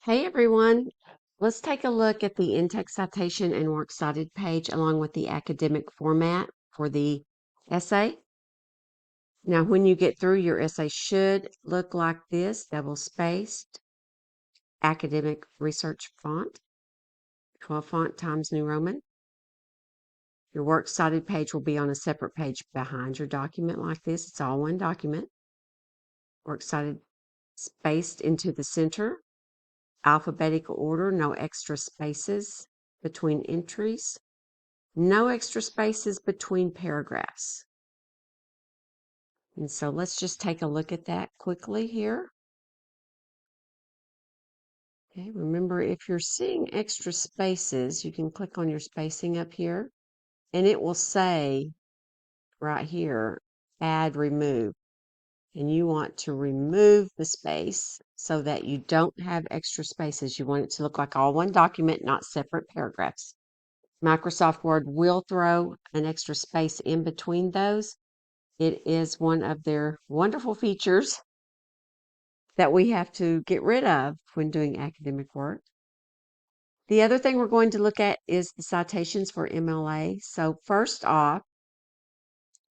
Hey everyone, let's take a look at the in-text citation and works cited page along with the academic format for the essay. Now, when you get through, your essay should look like this, double-spaced, academic research font, 12 font Times New Roman. Your works cited page will be on a separate page behind your document like this. It's all one document. Works cited spaced into the center. Alphabetical order, no extra spaces between entries, no extra spaces between paragraphs. And so let's just take a look at that quickly here. Okay, remember if you're seeing extra spaces, you can click on your spacing up here and it will say right here, add, remove. And you want to remove the space so that you don't have extra spaces. You want it to look like all one document, not separate paragraphs. Microsoft Word will throw an extra space in between those. It is one of their wonderful features that we have to get rid of when doing academic work. The other thing we're going to look at is the citations for MLA. So first off,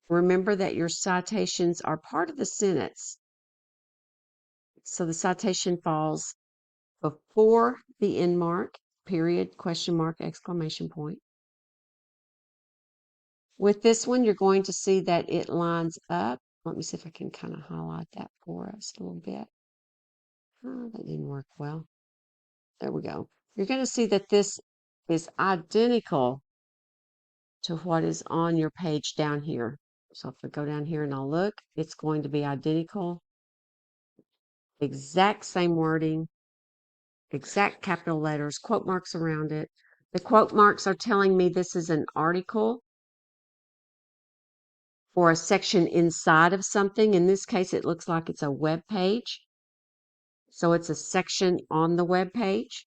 remember that your citations are part of the sentence. So the citation falls before the end mark, period, question mark, exclamation point. With this one, you're going to see that it lines up. Let me see if I can kind of highlight that for us a little bit. Oh, that didn't work well. There we go. You're going to see that this is identical to what is on your page down here. So if I go down here and I'll look, it's going to be identical. Exact same wording, exact capital letters, quote marks around it. The quote marks are telling me this is an article or a section inside of something. In this case, it looks like it's a web page. So it's a section on the web page,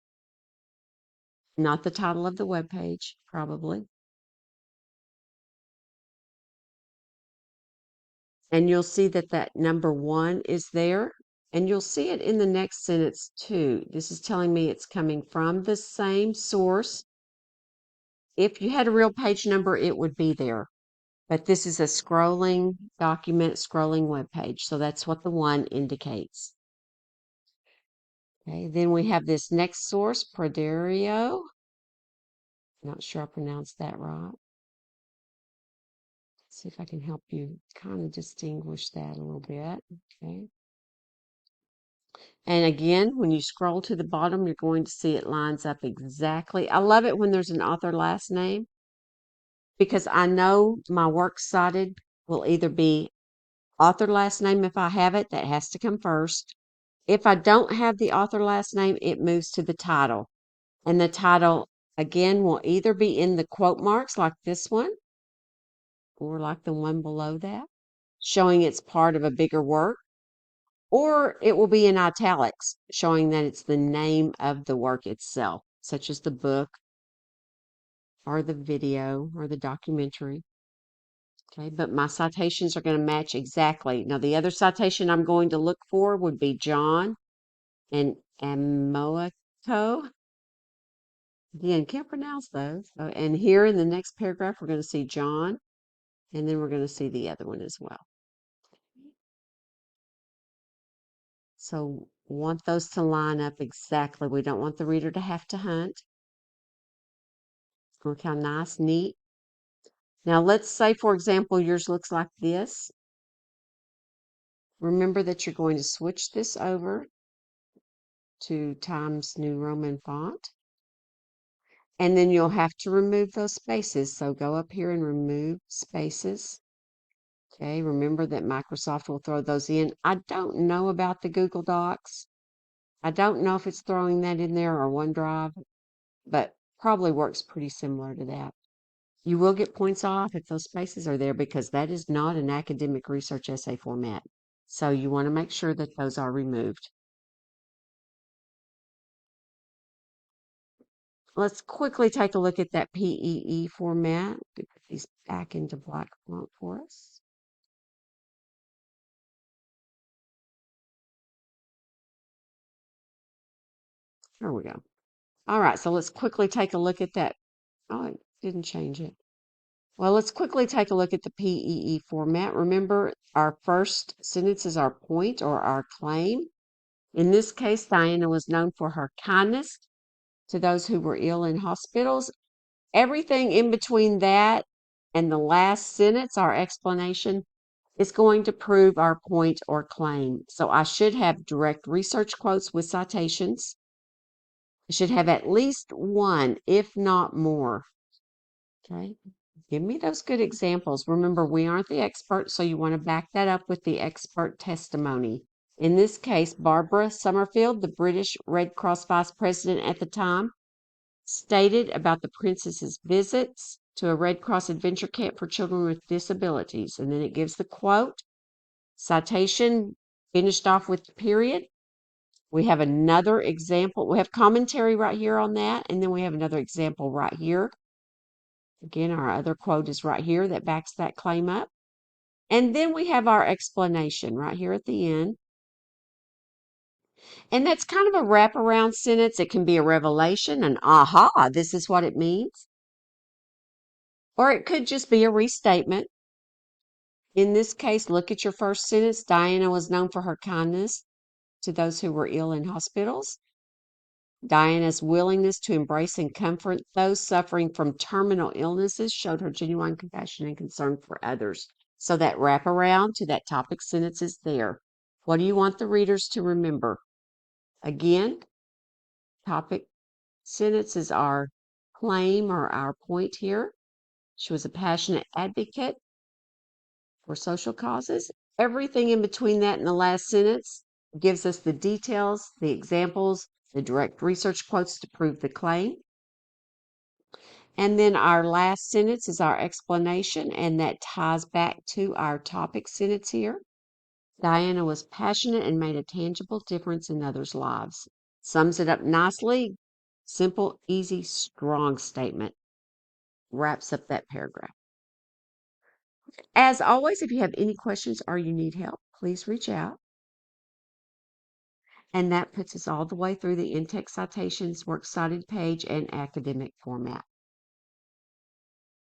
not the title of the web page, probably. And you'll see that that number 1 is there. And you'll see it in the next sentence too. This is telling me it's coming from the same source. If you had a real page number, it would be there. But this is a scrolling document, scrolling web page. So that's what the 1 indicates. Okay, then we have this next source, Proderio. Not sure I pronounced that right. See if I can help you kind of distinguish that a little bit. Okay. And again, when you scroll to the bottom, you're going to see it lines up exactly. I love it when there's an author last name because I know my works cited will either be author last name if I have it, that has to come first. If I don't have the author last name, it moves to the title. And the title, again, will either be in the quote marks like this one or like the one below that, showing it's part of a bigger work. Or it will be in italics, showing that it's the name of the work itself, such as the book or the video or the documentary. Okay, but my citations are going to match exactly. Now, the other citation I'm going to look for would be John and Amoako. Again, can't pronounce those. And here in the next paragraph, we're going to see John, and then we're going to see the other one as well. So want those to line up exactly. We don't want the reader to have to hunt. Look how nice, neat. Now let's say, for example, yours looks like this. Remember that you're going to switch this over to Times New Roman font. And then you'll have to remove those spaces. So go up here and remove spaces. Okay, remember that Microsoft will throw those in. I don't know about the Google Docs. I don't know if it's throwing that in there or OneDrive, but probably works pretty similar to that. You will get points off if those spaces are there because that is not an academic research essay format. So you want to make sure that those are removed. Let's quickly take a look at that PEE format. Put these back into black font for us. There we go. All right, so let's quickly take a look at that. Oh, it didn't change it. Well, let's quickly take a look at the PEE format. Remember, our first sentence is our point or our claim. In this case, Diana was known for her kindness to those who were ill in hospitals. Everything in between that and the last sentence, our explanation, is going to prove our point or claim. So I should have direct research quotes with citations. I should have at least one, if not more. Okay. Give me those good examples. Remember, we aren't the expert, so you want to back that up with the expert testimony. In this case, Barbara Summerfield, the British Red Cross vice president at the time, stated about the princess's visits to a Red Cross adventure camp for children with disabilities. And then it gives the quote. Citation finished off with the period. We have another example. We have commentary right here on that, and then we have another example right here. Again, our other quote is right here that backs that claim up. And then we have our explanation right here at the end. And that's kind of a wraparound sentence. It can be a revelation, an aha, this is what it means. Or it could just be a restatement. In this case, look at your first sentence. Diana was known for her kindness to those who were ill in hospitals. Diana's willingness to embrace and comfort those suffering from terminal illnesses showed her genuine compassion and concern for others. So that wraparound to that topic sentence is there. What do you want the readers to remember? Again, topic sentence is our claim or our point here. She was a passionate advocate for social causes. Everything in between that and the last sentence gives us the details, the examples, the direct research quotes to prove the claim. And then our last sentence is our explanation, and that ties back to our topic sentence here. Diana was passionate and made a tangible difference in others' lives. Sums it up nicely. Simple, easy, strong statement. Wraps up that paragraph. As always, if you have any questions or you need help, please reach out. And that puts us all the way through the in-text citations, works cited page, and academic format.